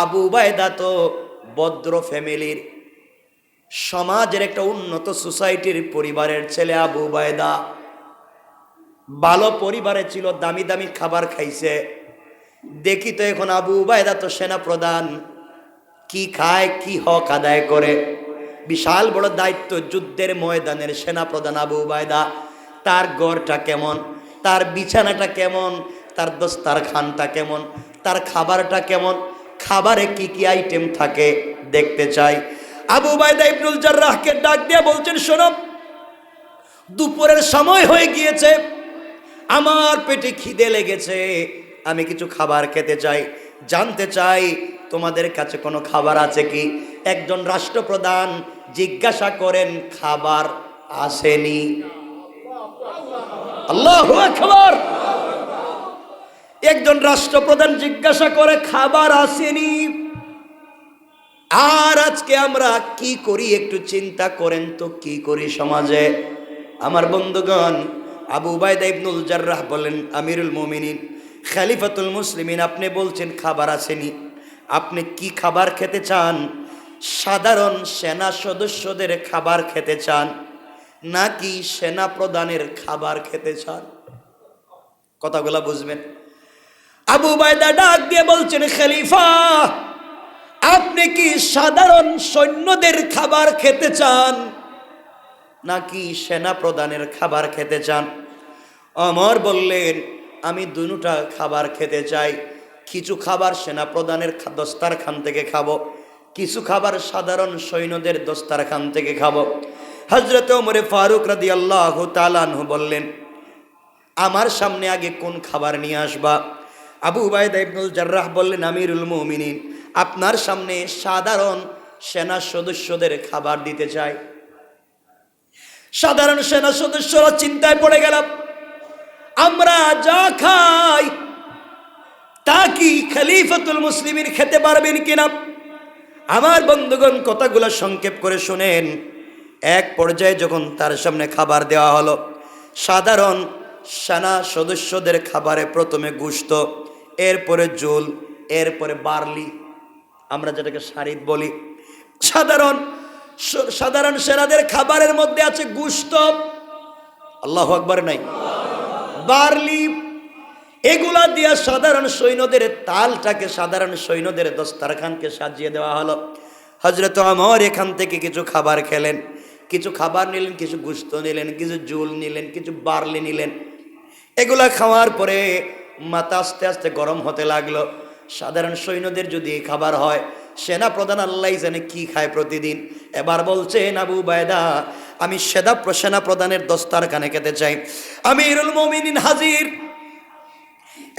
A: আবু উবাইদা তো ভদ্র ফ্যামিলির, সমাজের একটা উন্নত সোসাইটির পরিবারের ছেলে। আবু উবাইদা ভালো পরিবারে ছিল, দামি দামি খাবার খাইছে। দেখি তো এখন আবু উবাইদা তো সেনা প্রধান, কি খায়, কি হক আদায় করে, বিশাল বড় দায়িত্ব, যুদ্ধের ময়দানের সেনা প্রধান আবু উবাইদা। তার ঘরটা কেমন, তার বিছানাটা কেমন, তার দস্তারখানটা কেমন, তার খাবারটা কেমন, খাবারে কি কি আইটেম থাকে দেখতে চাই। আবু উবাইদা ইবনুল জাররাহকে ডাক দিয়ে বলছেন, শোনো, দুপুরের সময় হয়ে গিয়েছে, আমার পেটে খিদে লেগেছে, আমি কিছু খাবার খেতে চাই, জানতে চাই তোমাদের কাছে কোনো খাবার আছে কি। একজন রাষ্ট্রপ্রধান জিজ্ঞাসা করেন, খাবার আসেনি? আল্লাহু আকবার। একজন রাষ্ট্রপ্রধান জিজ্ঞাসা করে, খাবার আসেনি। আর আজকে আমরা কি করি একটু চিন্তা করেন তো, কি করি সমাজে। আমার বন্ধুগণ, আবু উবাইদা ইবনুল জাররাহ বলেন, আমিরুল মুমিনিন, খলিফাতুল মুসলিমিন, আপনি বলছেন খাবার আসেনি, আপনি কি খাবার খেতে চান? সাধারণ সেনা সদস্যদের খাবার খেতে চান নাকি সেনা প্রধানের খাবার খেতে চান? কথাগুলা বুঝবেন। আবু উবাইদা ডাক দিয়ে বলছেন, খলিফা, আপনি কি সাধারণ সৈন্যদের খাবার খেতে চান নাকি সেনা প্রধানের খাবার খেতে চান? ওমর বললেন, আমি দুটোটা খাবার খেতে চাই। কিছু খাবার সেনা প্রধানের দস্তারখান থেকে খাবো, কিছু খাবার সাধারণ সৈন্যদের দস্তারখান থেকে খাবো। হযরত ওমর ফারুক রাদিয়াল্লাহু তাআলা আনহু বললেন, আমার সামনে আগে কোন খাবার নিয়ে আসবা? আবু উবাইদা ইবনুল জাররাহ বললেন, আমিরুল মুমিনিন, আপনার সামনে সাধারণ সেনা সদস্যদের খাবার দিতে চাই। সাধারণ সেনা সদস্যরা চিন্তায় পড়ে গেল, আমরা যা খাই তা কি খলিফাতুল মুসলিমিন খেতে পারবেন কিনা। আমার বন্ধুগণ, কথাগুলো সংক্ষেপ করে শুনেন। এক পর্যায়ে যখন তার সামনে খাবার দেওয়া হলো, সাধারণ সেনা সদস্যদের খাবারে প্রথমে গোশত, এরপরে জোল, এরপরে বার্লি, আমরা যেটাকে শারিদ বলি। সাধারণ সেনাদের খাবারের মধ্যে আছে গোশত, আল্লাহু আকবার নাই, বার্লি, এগুলা দিয়া সাধারণ সৈন্যদের তালটাকে, সাধারণ সৈন্যদের দস্তারখানকে সাজিয়ে দেওয়া হলো। হযরত ওমর এখান থেকে কিছু খাবার খেলেন, কিছু খাবার নিলেন, কিছু গোশত নিলেন, কিছু জোল নিলেন, কিছু বার্লি নিলেন। এগুলা খাওয়ার পরে মাথা আস্তে আস্তে গরম হতে লাগলো। সাধারণ সৈন্যদের যদি এই খাবার হয়, সেনা প্রধান আল্লাহ জানে কি খায় প্রতিদিন। এবার বলছেন, আবু উবাইদা, আমি সেনা প্রধানের দস্তারখানে খেতে চাই। আমিরুল মুমিনিন হাজির।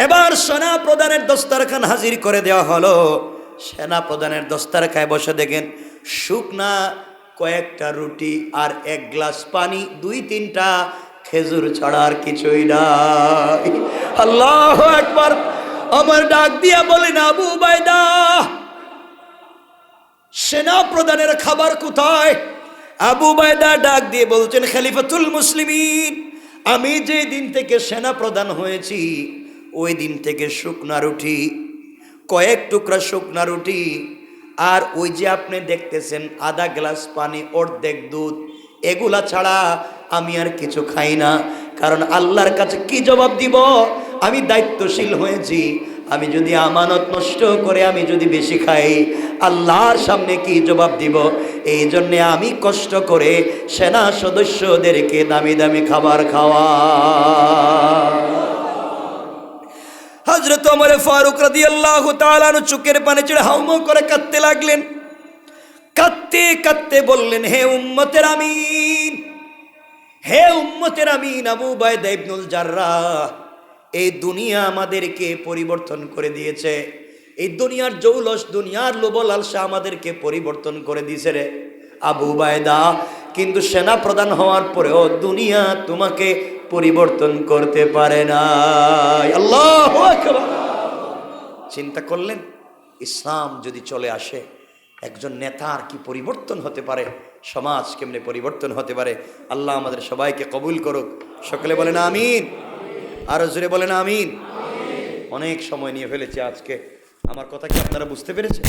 A: এবার সেনা প্রধানের দস্তারখান হাজির করে দেওয়া হলো। সেনা প্রধানের দস্তারখায় বসে দেখেন শুকনা কয়েকটা রুটি আর এক গ্লাস পানি, 2-3টা খেজুর ছাড়া আর কিছুই নাই। আল্লাহু আকবার। আমার ডাক দিয়া বলেন, আবু উবাইদা, সেনা প্রধানের খাবার কোথায়? আবু উবাইদা ডাক দিয়ে বলছেন, খলিফাতুল মুসলিমিন, আমি যে দিন থেকে সেনা প্রধান হয়েছি ওই দিন থেকে শুকনা রুটি, কয়েক টুকরা শুকনা রুটি, আর ওই যে আপনি দেখতেছেন আধা গ্লাস পানি, অর্ধেক দুধ, এগুলা ছাড়া আমি আর কিছু খাই না। কারণ আল্লাহর কাছে কি জবাব দিব? আমি দায়িত্বশীল হয়েছি, আমি যদি আমানত নষ্ট করে আমি যদি বেশি খাই, আল্লাহর সামনে কি জবাব দিব? এই জন্যে আমি কষ্ট করে সেনা সদস্যদেরকে দামি দামি খাবার খাওয়া। হযরত ওমর ফারুক রাদিয়াল্লাহু তাআলা আনহু চোখের পানি ছেড়ে হাউমাউ করে কাঁদতে লাগলেন। কাঁদতে কাঁদতে বললেন, হে উম্মতের আমিন, হে উম্মতের আমিন, আবু উবাইদা ইবনুল জাররাহ, এই দুনিয়া আমাদেরকে পরিবর্তন করে দিয়েছে। এই দুনিয়ার জৌলস, দুনিয়ার লোভ লালসা আমাদেরকে পরিবর্তন করে দিয়েছে রে আবু উবাইদা। কিন্তু সেনা প্রধান হওয়ার পরেও দুনিয়া তোমাকে পরিবর্তন করতে পারে না। আল্লাহু আকবার। চিন্তা করলেন, ইসলাম যদি চলে আসে, একজন নেতার কি পরিবর্তন হতে পারে, সমাজ কেমনে পরিবর্তন হতে পারে। আল্লাহ আমাদের সবাইকে কবুল করুক। সকলে বলেন আমিন, আরো জোরে বলেন আমিন। অনেক সময় নিয়ে ফেলেছি আজকে, আমার কথা কি আপনারা বুঝতে পেরেছেন?